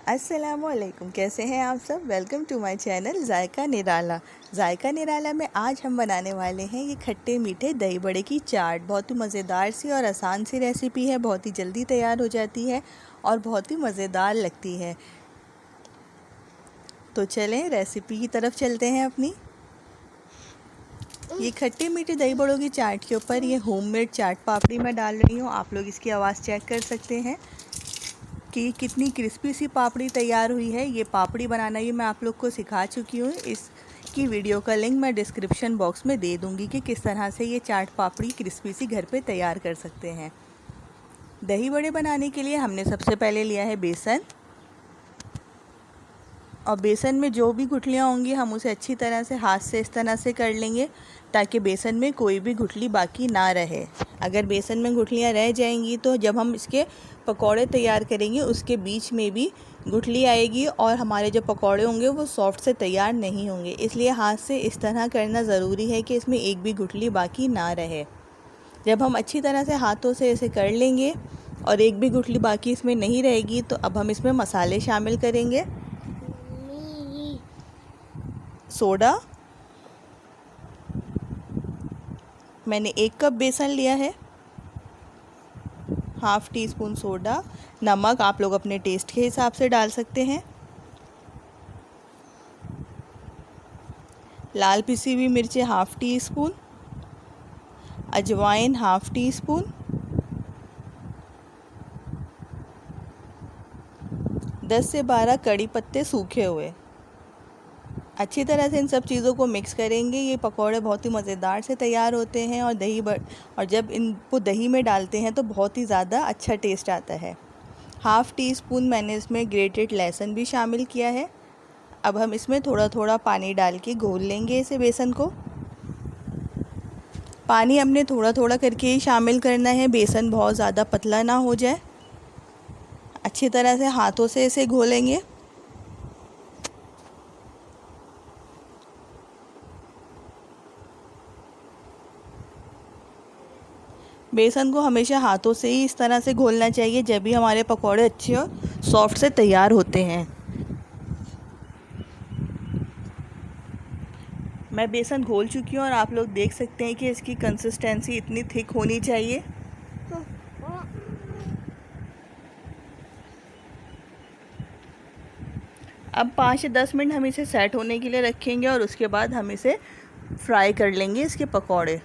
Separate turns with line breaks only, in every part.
अस्सलामुअलैकुम, कैसे हैं आप सब। वेलकम टू माय चैनल जायका निराला। जायका निराला में आज हम बनाने वाले हैं ये खट्टे मीठे दही बड़े की चाट। बहुत ही मज़ेदार सी और आसान सी रेसिपी है, बहुत ही जल्दी तैयार हो जाती है और बहुत ही मज़ेदार लगती है। तो चलें रेसिपी की तरफ चलते हैं अपनी। ये खट्टे मीठे दही बड़ों की चाट के ऊपर ये होममेड चाट पापड़ी मैं डाल रही हूँ। आप लोग इसकी आवाज़ चेक कर सकते हैं कि कितनी क्रिस्पी सी पापड़ी तैयार हुई है। ये पापड़ी बनाना ये मैं आप लोग को सिखा चुकी हूँ। इसकी वीडियो का लिंक मैं डिस्क्रिप्शन बॉक्स में दे दूँगी कि किस तरह से ये चाट पापड़ी क्रिस्पी सी घर पे तैयार कर सकते हैं। दही बड़े बनाने के लिए हमने सबसे पहले लिया है बेसन, और बेसन में जो भी गुठलियाँ होंगी हम उसे अच्छी तरह से हाथ से इस तरह से कर लेंगे ताकि बेसन में कोई भी गुठली बाकी ना रहे। अगर बेसन में गुठलियाँ रह जाएंगी तो जब हम इसके पकौड़े तैयार करेंगे उसके बीच में भी गुठली आएगी और हमारे जो पकौड़े होंगे वो सॉफ्ट से तैयार नहीं होंगे। इसलिए हाथ से इस तरह करना ज़रूरी है कि इसमें एक भी गुठली बाकी ना रहे। जब हम अच्छी तरह से हाथों से इसे कर लेंगे और एक भी गुठली बाकी इसमें नहीं रहेगी तो अब हम इसमें मसाले शामिल करेंगे। सोडा, मैंने 1 कप बेसन लिया है, हाफ़ टी स्पून सोडा। नमक आप लोग अपने टेस्ट के हिसाब से डाल सकते हैं। लाल पिसी हुई मिर्चें हाफ़ टी स्पून, अजवाइन हाफ़ टी स्पून, 10 से 12 कड़ी पत्ते सूखे हुए। अच्छी तरह से इन सब चीज़ों को मिक्स करेंगे। ये पकौड़े बहुत ही मज़ेदार से तैयार होते हैं और जब इनको दही में डालते हैं तो बहुत ही ज़्यादा अच्छा टेस्ट आता है। हाफ़ टी स्पून मैंने इसमें ग्रेटेड लहसुन भी शामिल किया है। अब हम इसमें थोड़ा थोड़ा पानी डाल के घोल लेंगे इसे बेसन को। पानी हमने थोड़ा थोड़ा करके ही शामिल करना है, बेसन बहुत ज़्यादा पतला ना हो जाए। अच्छी तरह से हाथों से इसे घोलेंगे। बेसन को हमेशा हाथों से ही इस तरह से घोलना चाहिए, जब भी हमारे पकौड़े अच्छे और सॉफ्ट से तैयार होते हैं। मैं बेसन घोल चुकी हूँ और आप लोग देख सकते हैं कि इसकी कंसिस्टेंसी इतनी थिक होनी चाहिए। अब 5 से 10 मिनट हम इसे सेट होने के लिए रखेंगे और उसके बाद हम इसे फ्राई कर लेंगे इसके पकौड़े।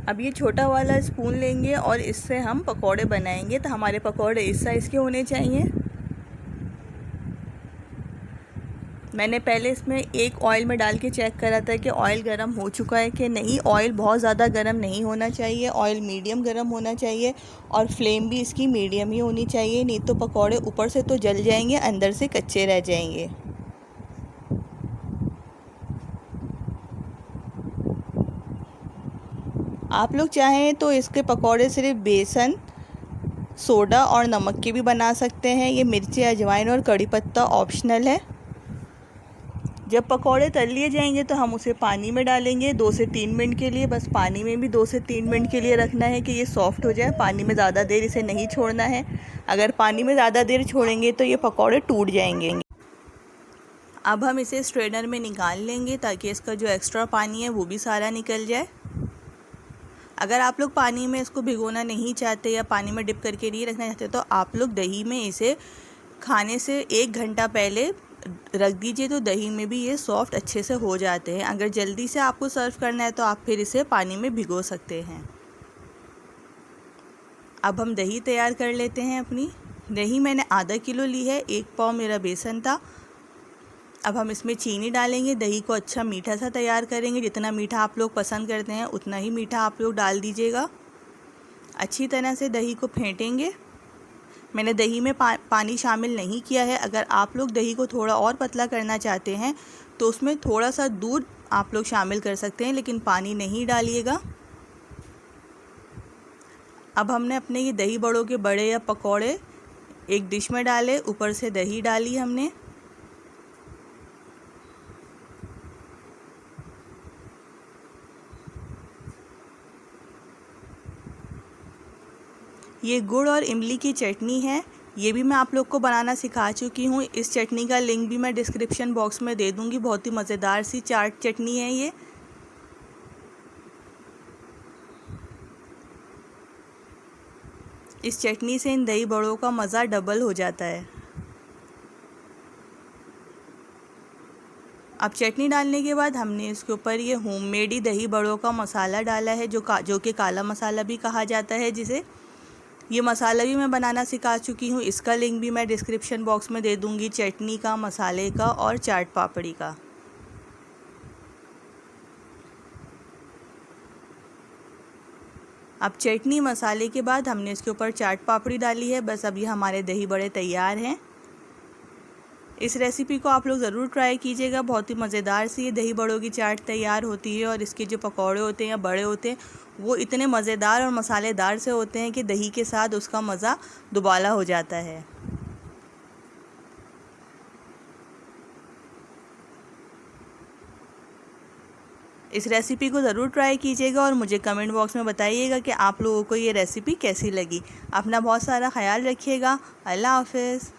अब ये छोटा वाला स्पून लेंगे और इससे हम पकौड़े बनाएंगे। तो हमारे पकौड़े इस साइज़ के होने चाहिए। मैंने पहले इसमें एक ऑयल में डाल के चेक करा था कि ऑयल गर्म हो चुका है कि नहीं। ऑयल बहुत ज़्यादा गर्म नहीं होना चाहिए, ऑयल मीडियम गर्म होना चाहिए और फ्लेम भी इसकी मीडियम ही होनी चाहिए, नहीं तो पकौड़े ऊपर से तो जल जाएंगे, अंदर से कच्चे रह जाएंगे। आप लोग चाहें तो इसके पकौड़े सिर्फ बेसन, सोडा और नमक के भी बना सकते हैं। ये मिर्ची, अजवाइन और कड़ी पत्ता ऑप्शनल है। जब पकौड़े तल लिए जाएंगे तो हम उसे पानी में डालेंगे 2 से 3 मिनट के लिए। बस पानी में भी 2 से 3 मिनट के लिए रखना है कि ये सॉफ़्ट हो जाए। पानी में ज़्यादा देर इसे नहीं छोड़ना है। अगर पानी में ज़्यादा देर छोड़ेंगे तो ये पकौड़े टूट जाएंगे। अब हम इसे स्ट्रेनर में निकाल लेंगे ताकि इसका जो एक्स्ट्रा पानी है वो भी सारा निकल जाए। अगर आप लोग पानी में इसको भिगोना नहीं चाहते या पानी में डिप करके नहीं रखना चाहते तो आप लोग दही में इसे खाने से 1 घंटा पहले रख दीजिए, तो दही में भी ये सॉफ्ट अच्छे से हो जाते हैं। अगर जल्दी से आपको सर्व करना है तो आप फिर इसे पानी में भिगो सकते हैं। अब हम दही तैयार कर लेते हैं अपनी। दही मैंने आधा किलो ली है, 1 पाव मेरा बेसन था। अब हम इसमें चीनी डालेंगे, दही को अच्छा मीठा सा तैयार करेंगे। जितना मीठा आप लोग पसंद करते हैं उतना ही मीठा आप लोग डाल दीजिएगा। अच्छी तरह से दही को फेंटेंगे। मैंने दही में पानी शामिल नहीं किया है। अगर आप लोग दही को थोड़ा और पतला करना चाहते हैं तो उसमें थोड़ा सा दूध आप लोग शामिल कर सकते हैं, लेकिन पानी नहीं डालिएगा। अब हमने अपने ये दही बड़ों के बड़े या पकौड़े एक डिश में डाले, ऊपर से दही डाली हमने। ये गुड़ और इमली की चटनी है, ये भी मैं आप लोग को बनाना सिखा चुकी हूँ। इस चटनी का लिंक भी मैं डिस्क्रिप्शन बॉक्स में दे दूँगी। बहुत ही मज़ेदार सी चाट चटनी है ये। इस चटनी से इन दही बड़ों का मज़ा डबल हो जाता है। अब चटनी डालने के बाद हमने इसके ऊपर ये होममेड ही दही बड़ों का मसाला डाला है, जो कि काला मसाला भी कहा जाता है जिसे। ये मसाला भी मैं बनाना सिखा चुकी हूँ, इसका लिंक भी मैं डिस्क्रिप्शन बॉक्स में दे दूँगी, चटनी का, मसाले का और चाट पापड़ी का। अब चटनी मसाले के बाद हमने इसके ऊपर चाट पापड़ी डाली है। बस अब ये हमारे दही बड़े तैयार हैं। इस रेसिपी को आप लोग ज़रूर ट्राई कीजिएगा। बहुत ही मज़ेदार सी ये दही बड़ों की चाट तैयार होती है और इसके जो पकौड़े होते हैं या बड़े होते हैं वो इतने मज़ेदार और मसालेदार से होते हैं कि दही के साथ उसका मज़ा दुबाला हो जाता है। इस रेसिपी को ज़रूर ट्राई कीजिएगा और मुझे कमेंट बॉक्स में बताइएगा कि आप लोगों को ये रेसिपी कैसी लगी। अपना बहुत सारा ख्याल रखिएगा। अल्लाह हाफ़िज़।